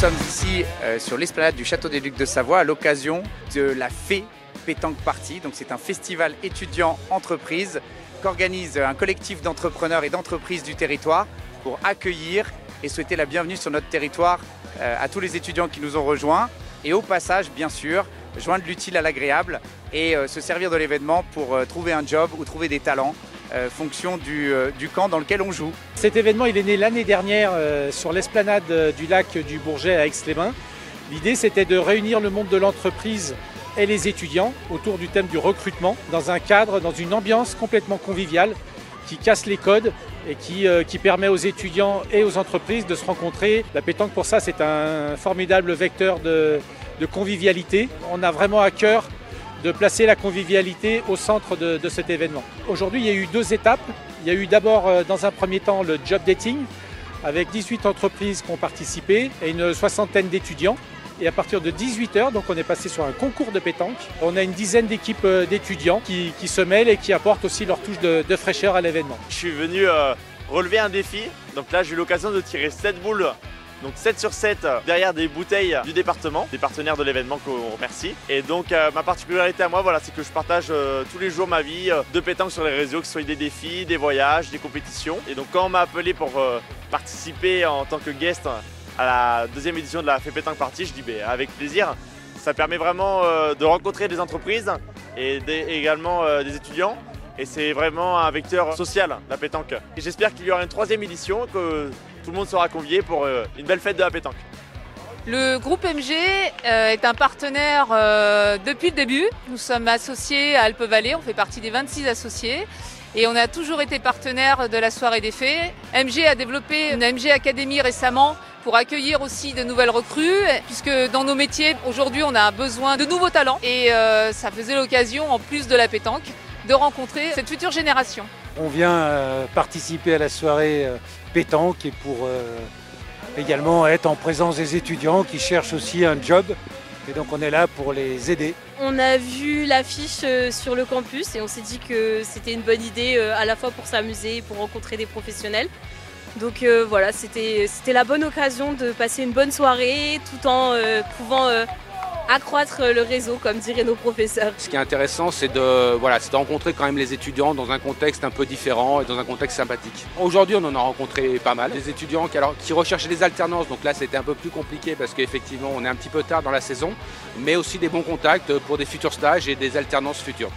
sommes ici sur l'esplanade du Château des Ducs de Savoie à l'occasion de la Fée Pétanque Party. Donc c'est un festival étudiant-entreprise qu'organise un collectif d'entrepreneurs et d'entreprises du territoire pour accueillir et souhaiter la bienvenue sur notre territoire à tous les étudiants qui nous ont rejoints et au passage, bien sûr, joindre l'utile à l'agréable et se servir de l'événement pour trouver un job ou trouver des talents fonction du camp dans lequel on joue. Cet événement il est né l'année dernière sur l'esplanade du lac du Bourget à Aix-les-Bains. L'idée c'était de réunir le monde de l'entreprise et les étudiants autour du thème du recrutement dans un cadre, dans une ambiance complètement conviviale qui casse les codes et qui permet aux étudiants et aux entreprises de se rencontrer. La pétanque pour ça c'est un formidable vecteur de convivialité. On a vraiment à cœur de placer la convivialité au centre de cet événement. Aujourd'hui, il y a eu 2 étapes. Il y a eu d'abord, dans un premier temps, le job dating, avec 18 entreprises qui ont participé et une 60aine d'étudiants. Et à partir de 18 h, donc on est passé sur un concours de pétanque. On a une dizaine d'équipes d'étudiants qui se mêlent et qui apportent aussi leur touche de fraîcheur à l'événement. Je suis venu relever un défi. Donc là, j'ai eu l'occasion de tirer 7 boules. Donc 7 sur 7 derrière des bouteilles du département, des partenaires de l'événement qu'on remercie. Et donc ma particularité à moi, voilà, c'est que je partage tous les jours ma vie de pétanque sur les réseaux, que ce soit des défis, des voyages, des compétitions. Et donc quand on m'a appelé pour participer en tant que guest à la 2e édition de la Fée Pétanque Party, je dis avec plaisir. Ça permet vraiment de rencontrer des entreprises et également des étudiants. Et c'est vraiment un vecteur social, la pétanque. Et j'espère qu'il y aura une 3e édition, que tout le monde sera convié pour une belle fête de la pétanque. Le groupe MG est un partenaire depuis le début. Nous sommes associés à Alpes-Vallée, on fait partie des 26 associés. Et on a toujours été partenaire de la soirée des fées. MG a développé une MG Academy récemment pour accueillir aussi de nouvelles recrues, puisque dans nos métiers, aujourd'hui, on a besoin de nouveaux talents. Et ça faisait l'occasion, en plus de la pétanque, de rencontrer cette future génération. On vient participer à la soirée pétanque et pour également être en présence des étudiants qui cherchent aussi un job. Et donc on est là pour les aider. On a vu l'affiche sur le campus et on s'est dit que c'était une bonne idée à la fois pour s'amuser et pour rencontrer des professionnels. Donc voilà, c'était la bonne occasion de passer une bonne soirée tout en pouvant accroître le réseau, comme diraient nos professeurs. Ce qui est intéressant, c'est de rencontrer quand même les étudiants dans un contexte un peu différent et dans un contexte sympathique. Aujourd'hui, on en a rencontré pas mal. Des étudiants qui recherchaient des alternances, donc là c'était un peu plus compliqué parce qu'effectivement on est un petit peu tard dans la saison, mais aussi des bons contacts pour des futurs stages et des alternances futures.